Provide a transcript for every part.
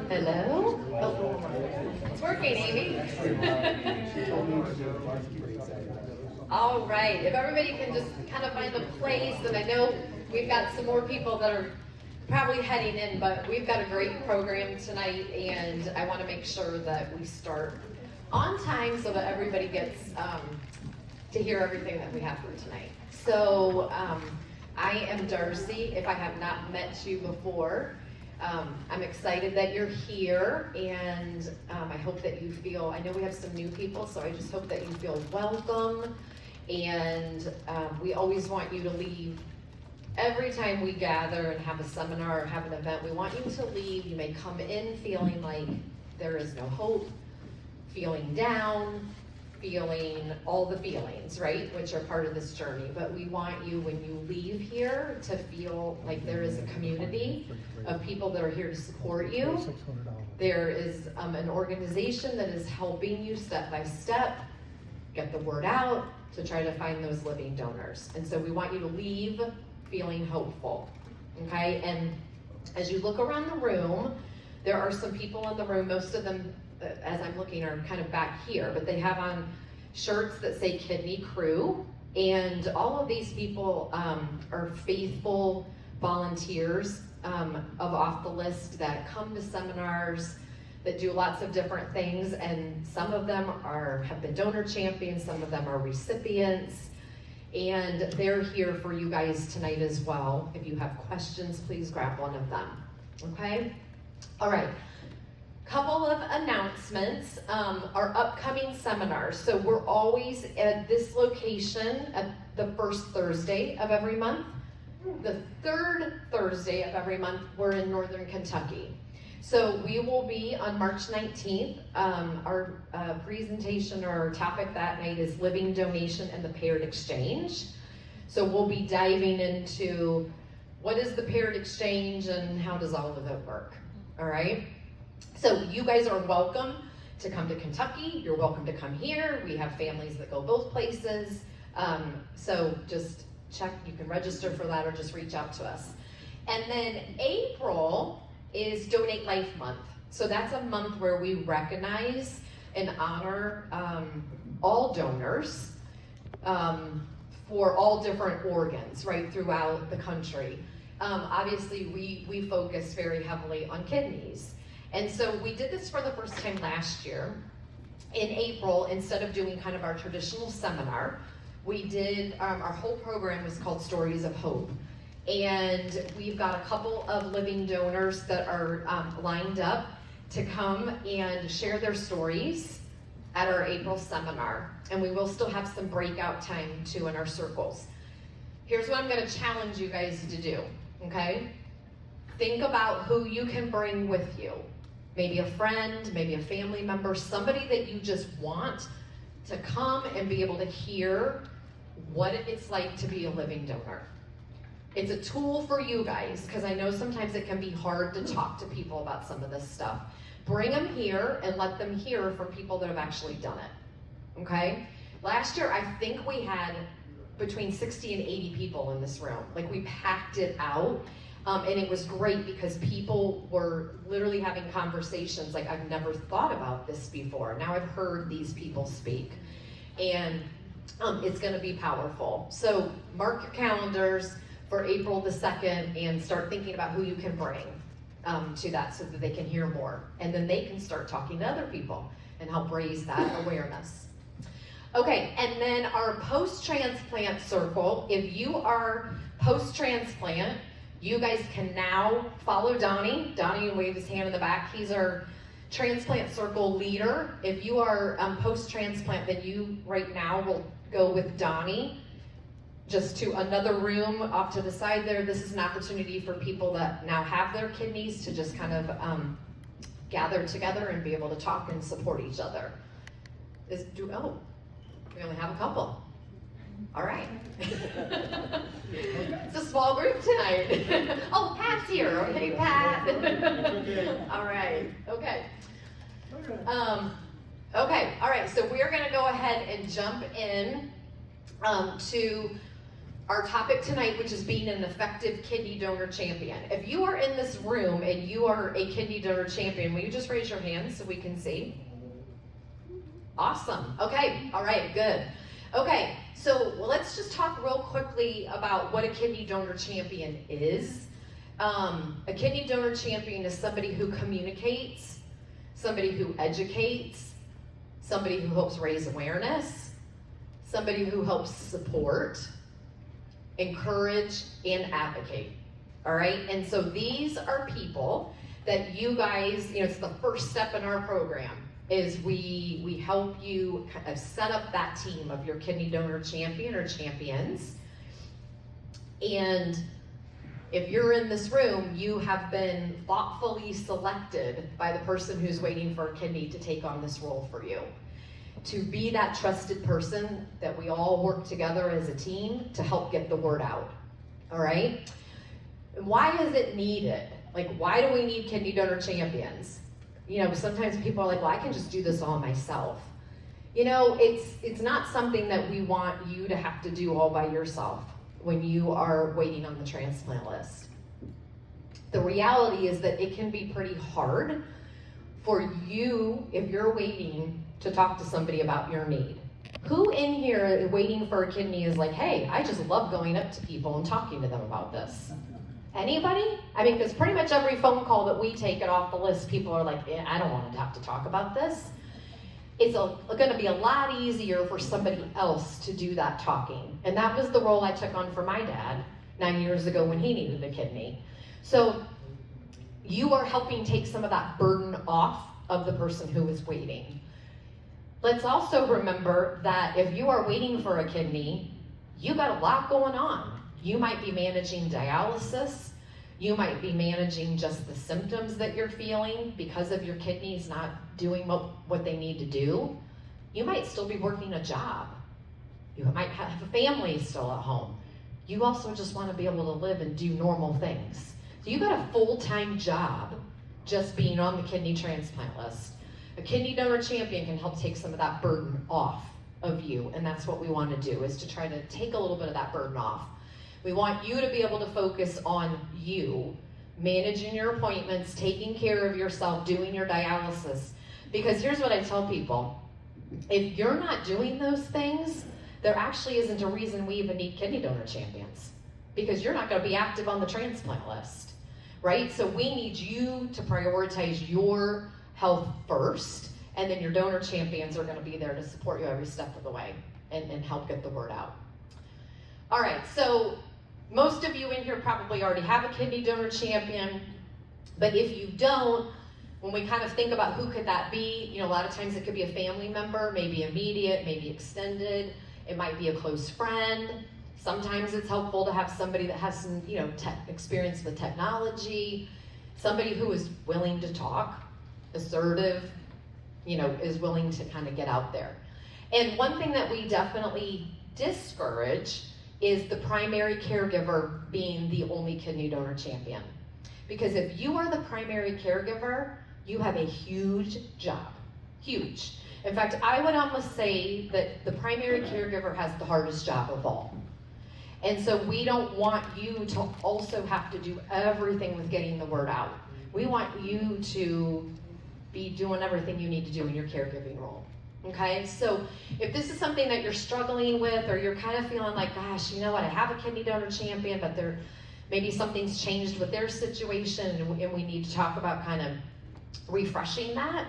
Hello? Oh, it's working, Amy. All right, if everybody can just kind of find a place, and I know we've got some more people that are probably heading in, but we've got a great program tonight, and I want to make sure that we start on time so that everybody gets to hear everything that we have for tonight. So I am Darcy, if I have not met you before. I'm excited that you're here, and I hope that you feel, I know we have some new people, so I just hope that you feel welcome, and we always want you to leave, every time we gather and have a seminar or have an event, we want you to leave, you may come in feeling like there is no hope, feeling down, feeling all the feelings, right, which are part of this journey, but we want you, when you leave here, to feel like there is a community of people that are here to support you. There is an organization that is helping you step by step get the word out to try to find those living donors. And so we want you to leave feeling hopeful, okay? And as you look around the room, there are some people in the room, most of them, as I'm looking, are kind of back here, but they have on shirts that say Kidney Crew, and all of these people are faithful volunteers of Off the List that come to seminars, that do lots of different things, and some of them have been donor champions, some of them are recipients, and they're here for you guys tonight as well. If you have questions, please grab one of them, okay? All right. Couple of announcements, our upcoming seminars. So we're always at this location at the first Thursday of every month. The third Thursday of every month, we're in Northern Kentucky. So we will be on March 19th. Our presentation or our topic that night is Living Donation and the Paired Exchange. So we'll be diving into what is the paired exchange and how does all of it work, all right? So you guys are welcome to come to Kentucky. You're welcome to come here. We have families that go both places. So just check, you can register for that or just reach out to us. And then April is Donate Life Month. So that's a month where we recognize and honor all donors for all different organs, right, throughout the country. Obviously, we focus very heavily on kidneys. And so we did this for the first time last year. In April, instead of doing kind of our traditional seminar, we did, our whole program was called Stories of Hope. And we've got a couple of living donors that are lined up to come and share their stories at our April seminar. And we will still have some breakout time too in our circles. Here's what I'm gonna challenge you guys to do, okay? Think about who you can bring with you. Maybe a friend, maybe a family member, somebody that you just want to come and be able to hear what it's like to be a living donor. It's a tool for you guys, because I know sometimes it can be hard to talk to people about some of this stuff. Bring them here and let them hear from people that have actually done it, okay? Last year, I think we had between 60 and 80 people in this room. Like, we packed it out. And it was great because people were literally having conversations like, I've never thought about this before. Now I've heard these people speak. And it's gonna be powerful. So mark your calendars for April the 2nd and start thinking about who you can bring to that so that they can hear more. And then they can start talking to other people and help raise that awareness. Okay, and then our post-transplant circle, if you are post-transplant, you guys can now follow Donnie. Donnie will wave his hand in the back. He's our transplant circle leader. If you are post-transplant, then you right now will go with Donnie just to another room off to the side there. This is an opportunity for people that now have their kidneys to just kind of gather together and be able to talk and support each other. Oh, we only have a couple. All right. It's a small group tonight. Oh, Pat's here. Okay, Pat. All right. Okay. Okay. All right. So we're going to go ahead and jump in to our topic tonight, which is being an effective kidney donor champion. If you are in this room and you are a kidney donor champion, will you just raise your hand so we can see? Awesome. Okay. All right. Good. Okay. So let's just talk real quickly about what a kidney donor champion is. A kidney donor champion is somebody who communicates, somebody who educates, somebody who helps raise awareness, somebody who helps support, encourage, and advocate. All right? And so these are people that you guys, it's the first step in our program, is we help you kind of set up that team of your kidney donor champion or champions. And if you're in this room, you have been thoughtfully selected by the person who's waiting for a kidney to take on this role for you. To be that trusted person that we all work together as a team to help get the word out. All right? Why is it needed? Like, why do we need kidney donor champions? Sometimes people are like, well, I can just do this all myself. It's not something that we want you to have to do all by yourself when you are waiting on the transplant list. The reality is that it can be pretty hard for you, if you're waiting, to talk to somebody about your need. Who in here waiting for a kidney is like, hey, I just love going up to people and talking to them about this? Anybody? Because pretty much every phone call that we take it off the list, people are like, I don't want to have to talk about this. It's going to be a lot easier for somebody else to do that talking. And that was the role I took on for my dad 9 years ago when he needed a kidney. So you are helping take some of that burden off of the person who is waiting. Let's also remember that if you are waiting for a kidney, you got a lot going on. You might be managing dialysis. You might be managing just the symptoms that you're feeling because of your kidneys not doing what they need to do. You might still be working a job. You might have a family still at home. You also just want to be able to live and do normal things. So you got a full-time job just being on the kidney transplant list. A kidney donor champion can help take some of that burden off of you, and that's what we want to do, is to try to take a little bit of that burden off. We want you to be able to focus on you, managing your appointments, taking care of yourself, doing your dialysis. Because here's what I tell people. If you're not doing those things, there actually isn't a reason we even need kidney donor champions. Because you're not going to be active on the transplant list, right? So we need you to prioritize your health first, and then your donor champions are going to be there to support you every step of the way and help get the word out. All right, so most of you in here probably already have a kidney donor champion, but if you don't, when we kind of think about who could that be, a lot of times it could be a family member, maybe immediate, maybe extended. It might be a close friend. Sometimes it's helpful to have somebody that has some, experience with technology, somebody who is willing to talk, assertive, is willing to kind of get out there. And one thing that we definitely discourage is the primary caregiver being the only kidney donor champion. Because if you are the primary caregiver, you have a huge job. Huge. In fact, I would almost say that the primary caregiver has the hardest job of all. And so we don't want you to also have to do everything with getting the word out. We want you to be doing everything you need to do in your caregiving role. Okay, so if this is something that you're struggling with, or you're kind of feeling like, gosh, you know what, I have a kidney donor champion, but maybe something's changed with their situation, and we need to talk about kind of refreshing that,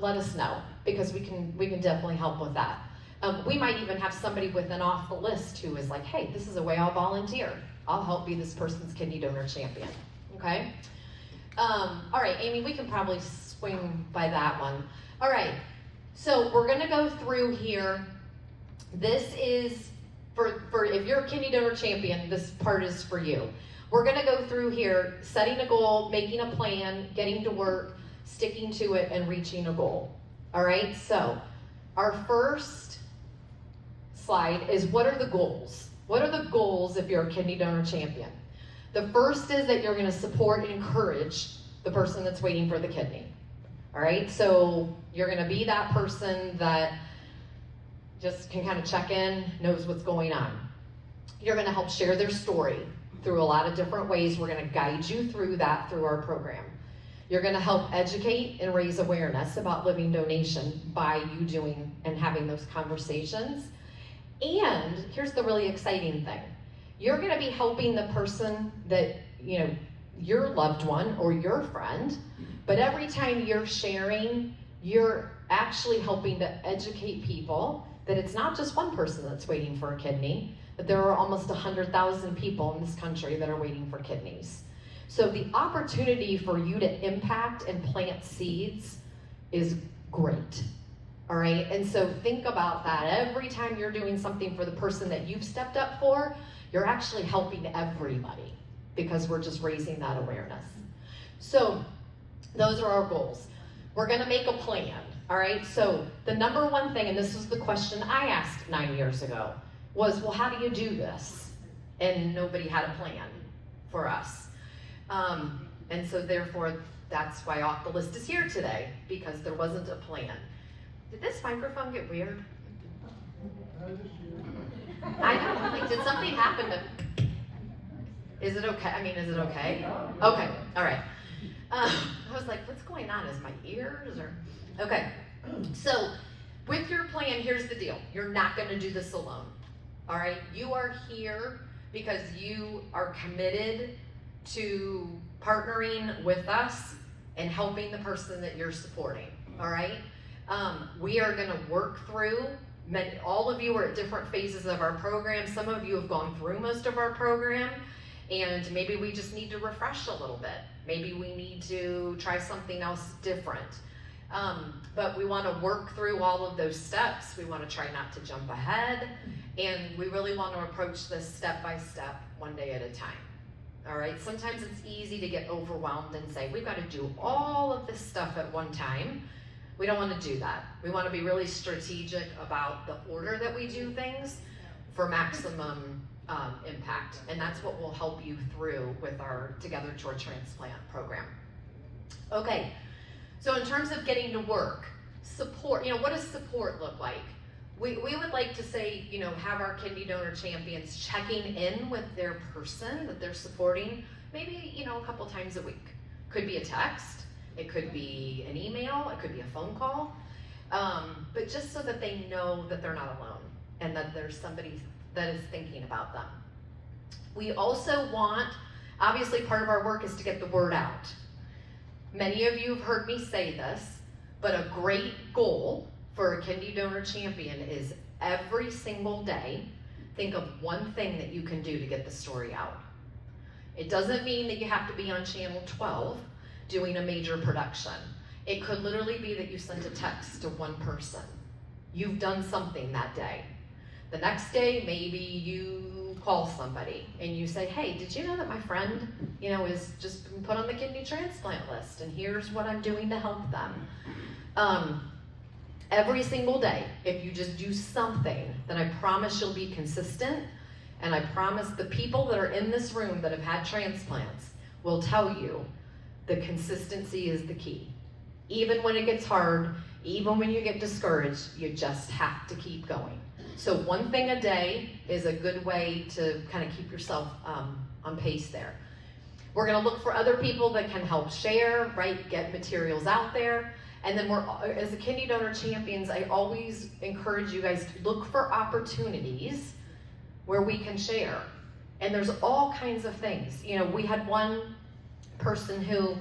let us know, because we can definitely help with that. We might even have somebody within off the list who is like, hey, this is a way I'll volunteer. I'll help be this person's kidney donor champion. Okay? All right, Amy, we can probably swing by that one. All right. So we're going to go through here. This is for if you're a kidney donor champion, this part is for you. We're going to go through here, setting a goal, making a plan, getting to work, sticking to it, and reaching a goal. All right, so our first slide is, what are the goals? What are the goals if you're a kidney donor champion? The first is that you're going to support and encourage the person that's waiting for the kidney. All right, so you're going to be that person that just can kind of check in, knows what's going on. You're going to help share their story through a lot of different ways. We're going to guide you through that through our program. You're going to help educate and raise awareness about living donation by you doing and having those conversations. And here's the really exciting thing. You're going to be helping the person that, you know, your loved one or your friend, but every time you're sharing, you're actually helping to educate people that it's not just one person that's waiting for a kidney, but there are almost 100,000 people in this country that are waiting for kidneys. So the opportunity for you to impact and plant seeds is great, all right? And so think about that. Every time you're doing something for the person that you've stepped up for, you're actually helping everybody because we're just raising that awareness. So those are our goals. We're gonna make a plan, all right? So the number one thing, and this was the question I asked 9 years ago, was, well, how do you do this? And nobody had a plan for us. And so therefore, that's why Off the List is here today, because there wasn't a plan. Did this microphone get weird? I know, like, did something happen to, is it okay? I mean, is it okay? Okay, all right. I was like, what's going on? Is my ears or? Okay, so with your plan, here's the deal. You're not gonna do this alone, all right? You are here because you are committed to partnering with us and helping the person that you're supporting, all right? We are gonna work through, all of you are at different phases of our program. Some of you have gone through most of our program, and maybe we just need to refresh a little bit. Maybe we need to try something else different. But we wanna work through all of those steps. We wanna try not to jump ahead, and we really wanna approach this step by step, one day at a time. All right, sometimes it's easy to get overwhelmed and say, we've got to do all of this stuff at one time. We don't want to do that. We want to be really strategic about the order that we do things for maximum impact. And that's what will help you through with our Together Toward Transplant program. Okay, so in terms of getting to work, support, what does support look like? We would like to say, have our kidney donor champions checking in with their person that they're supporting, maybe, a couple times a week. Could be a text, it could be an email, it could be a phone call, but just so that they know that they're not alone and that there's somebody that is thinking about them. We also want, obviously part of our work is to get the word out. Many of you have heard me say this, but a great goal for a kidney donor champion is every single day, think of one thing that you can do to get the story out. It doesn't mean that you have to be on channel 12 doing a major production. It could literally be that you sent a text to one person. You've done something that day. The next day, maybe you call somebody and you say, hey, did you know that my friend, is just been put on the kidney transplant list, and here's what I'm doing to help them. Every single day, if you just do something, then I promise you'll be consistent, and I promise the people that are in this room that have had transplants will tell you the consistency is the key. Even when it gets hard, even when you get discouraged, you just have to keep going. So one thing a day is a good way to kind of keep yourself on pace there. We're gonna look for other people that can help share, right? Get materials out there. And then as a kidney donor champions, I always encourage you guys to look for opportunities where we can share. And there's all kinds of things. We had one person who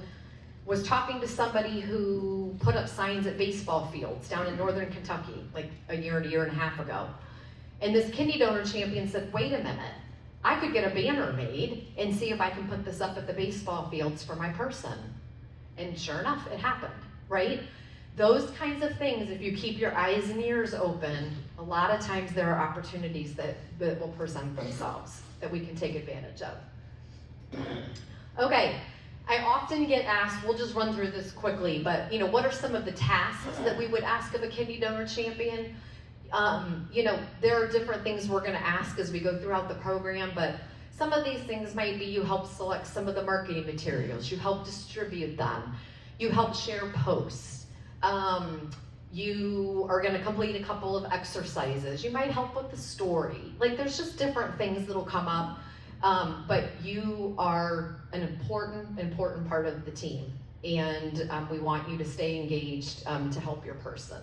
was talking to somebody who put up signs at baseball fields down in northern Kentucky, like a year and a half ago. And this kidney donor champion said, wait a minute, I could get a banner made and see if I can put this up at the baseball fields for my person. And sure enough, it happened, right? Those kinds of things, if you keep your eyes and ears open, a lot of times there are opportunities that will present themselves that we can take advantage of. Okay, I often get asked, we'll just run through this quickly, but what are some of the tasks that we would ask of a kidney donor champion? There are different things we're gonna ask as we go throughout the program, but some of these things might be you help select some of the marketing materials, you help distribute them, you help share posts, You are gonna complete a couple of exercises. You might help with the story. Like there's just different things that'll come up, but you are an important part of the team. And we want you to stay engaged to help your person.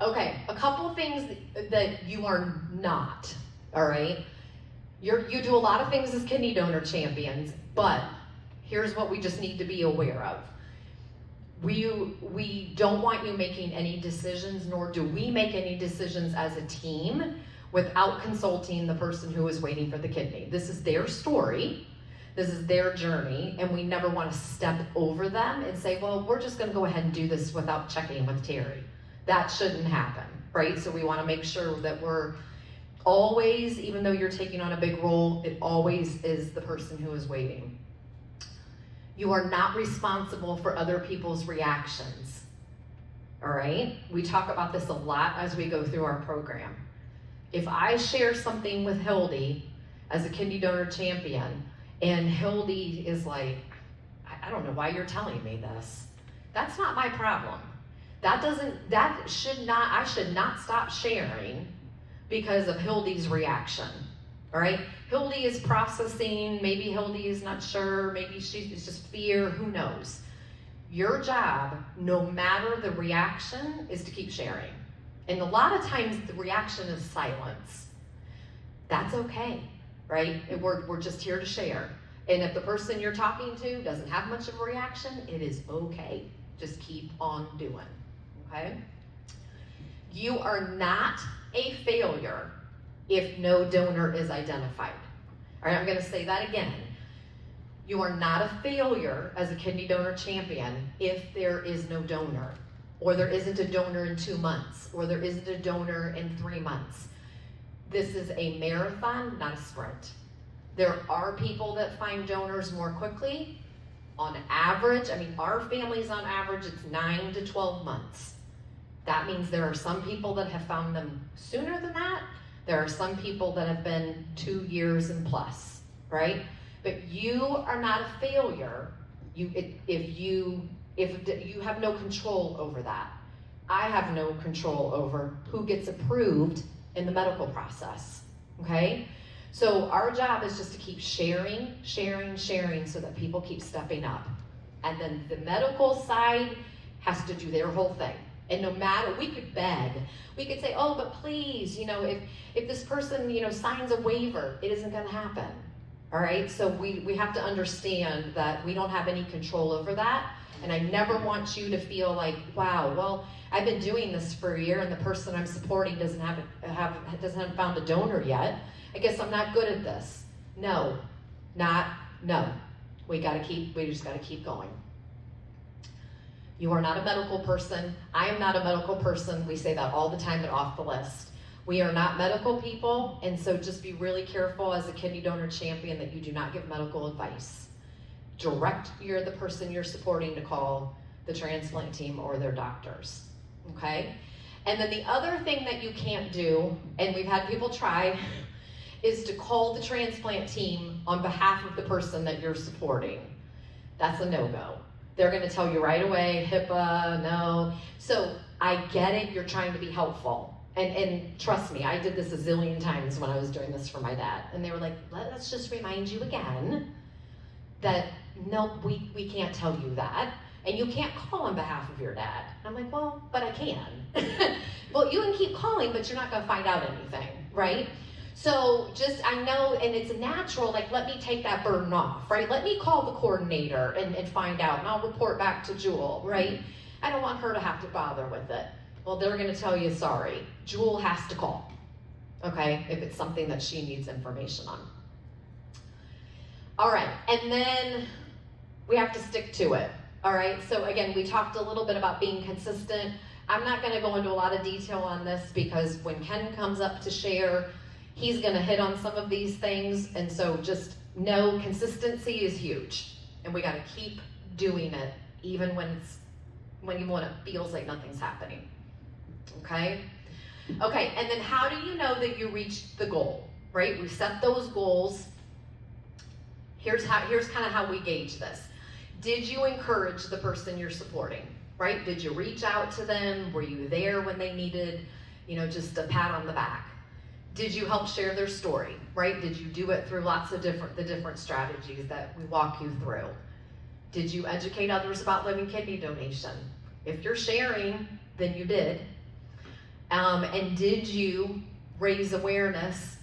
Okay, a couple things that you are not, all right? You do a lot of things as kidney donor champions, but here's what we just need to be aware of. We don't want you making any decisions, nor do we make any decisions as a team without consulting the person who is waiting for the kidney. This is their story, this is their journey, and we never want to step over them and say, well, we're just gonna go ahead and do this without checking with Terry. That shouldn't happen, right? So we want to make sure that we're always, even though you're taking on a big role, it always is the person who is waiting. You are not responsible for other people's reactions, all right? We talk about this a lot as we go through our program. If I share something with Hildy as a kidney donor champion, and Hildy is like, I don't know why you're telling me this. That's not my problem. I should not stop sharing because of Hildy's reaction, all right? Hildy is processing, maybe Hildy is not sure, maybe it's just fear, who knows? Your job, no matter the reaction, is to keep sharing. And a lot of times the reaction is silence. That's okay, right? We're just here to share. And if the person you're talking to doesn't have much of a reaction, it is okay. Just keep on doing. Okay? You are not a failure if no donor is identified. All right, I'm going to say that again. You are not a failure as a kidney donor champion if there is no donor, or there isn't a donor in 2 months, or there isn't a donor in 3 months. This is a marathon, not a sprint. There are people that find donors more quickly. On average, our families on average, it's 9 to 12 months. That means there are some people that have found them sooner than that. There are some people that have been 2 years and plus, right? But you are not a failure if you have no control over that. I have no control over who gets approved in the medical process, okay? So our job is just to keep sharing so that people keep stepping up. And then the medical side has to do their whole thing. And no matter, we could beg, we could say, oh, but please, if this person, signs a waiver, it isn't gonna happen, all right? So we have to understand that we don't have any control over that. And I never want you to feel like, wow, well, I've been doing this for a year and the person I'm supporting doesn't have found a donor yet. I guess I'm not good at this. No. We just gotta keep going. You are not a medical person. I am not a medical person. We say that all the time at Off the List. We are not medical people, and so just be really careful as a kidney donor champion that you do not give medical advice. Direct the person you're supporting to call the transplant team or their doctors, okay? And then the other thing that you can't do, and we've had people try, is to call the transplant team on behalf of the person that you're supporting. That's a no-go. They're gonna tell you right away, HIPAA, no. So I get it, you're trying to be helpful. And trust me, I did this a zillion times when I was doing this for my dad. And they were like, let's just remind you again that no, we can't tell you that. And you can't call on behalf of your dad. And I'm like, well, but I can. Well, you can keep calling, but you're not gonna find out anything, right? So I know, and it's natural, like, let me take that burden off, right? Let me call the coordinator and find out, and I'll report back to Jewel, right? I don't want her to have to bother with it. Well, they're gonna tell you, sorry, Jewel has to call, okay, if it's something that she needs information on. All right, and then we have to stick to it, all right? So again, we talked a little bit about being consistent. I'm not gonna go into a lot of detail on this because when Ken comes up to share, he's gonna hit on some of these things, and so just know consistency is huge, and we gotta keep doing it, even when it feels like nothing's happening, okay? Okay, and then how do you know that you reached the goal, right? We set those goals. Here's kind of how we gauge this. Did you encourage the person you're supporting? right? Did you reach out to them? Were you there when they needed, just a pat on the back? Did you help share their story, right? Did you do it through lots of the different strategies that we walk you through? Did you educate others about living kidney donation? If you're sharing, then you did. And did you raise awareness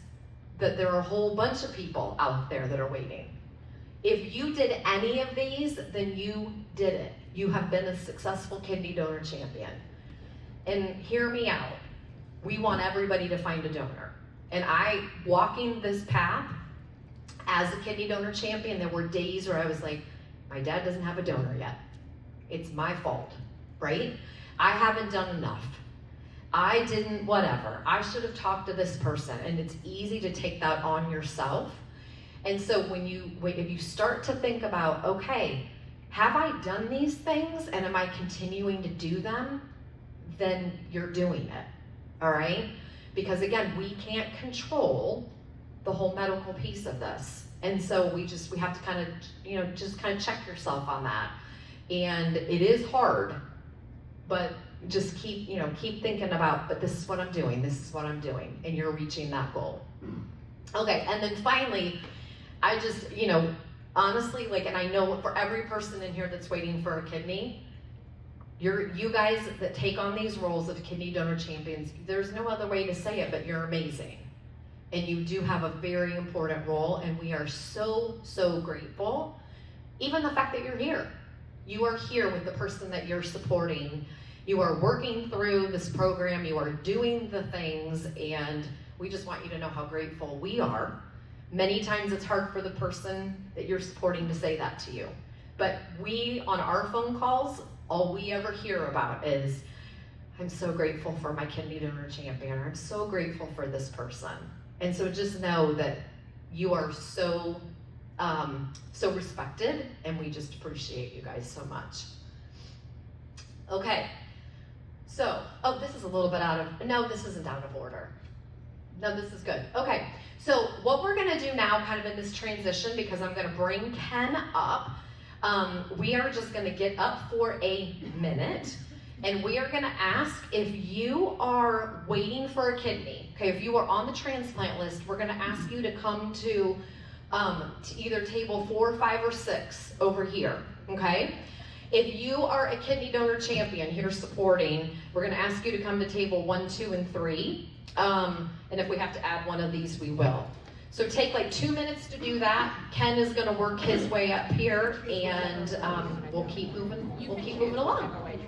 that there are a whole bunch of people out there that are waiting? If you did any of these, then you did it. You have been a successful kidney donor champion. And hear me out. We want everybody to find a donor. And walking this path as a kidney donor champion, there were days where I was like, my dad doesn't have a donor yet. It's my fault, right? I haven't done enough. I didn't, whatever. I should have talked to this person. And it's easy to take that on yourself. And so if you start to think about, okay, have I done these things and am I continuing to do them? Then you're doing it, all right? Because again, we can't control the whole medical piece of this. And so we have to kind of, check yourself on that. And it is hard, but just keep thinking about, but this is what I'm doing, and you're reaching that goal. Okay, and then finally, I just, honestly, and I know for every person in here that's waiting for a kidney, you guys that take on these roles of kidney donor champions, there's no other way to say it, but you're amazing. And you do have a very important role, and we are so, so grateful. Even the fact that you're here. You are here with the person that you're supporting. You are working through this program, you are doing the things, and we just want you to know how grateful we are. Many times it's hard for the person that you're supporting to say that to you. But we, on our phone calls, all we ever hear about is, I'm so grateful for my kidney donor champion, or I'm so grateful for this person. And so just know that you are so respected, and we just appreciate you guys so much. Okay, so, this is a little bit this isn't out of order. No, this is good. Okay, so what we're gonna do now, kind of in this transition, because I'm gonna bring Ken up, we are just gonna get up for a minute, and we are gonna ask if you are waiting for a kidney, okay, if you are on the transplant list, we're gonna ask you to come to either table 4, 5, or 6 over here, okay? If you are a kidney donor champion here supporting, we're gonna ask you to come to table 1, 2, and 3. And if we have to add one of these, we will. So take like 2 minutes to do that. Ken is gonna work his way up here, and we'll keep moving along.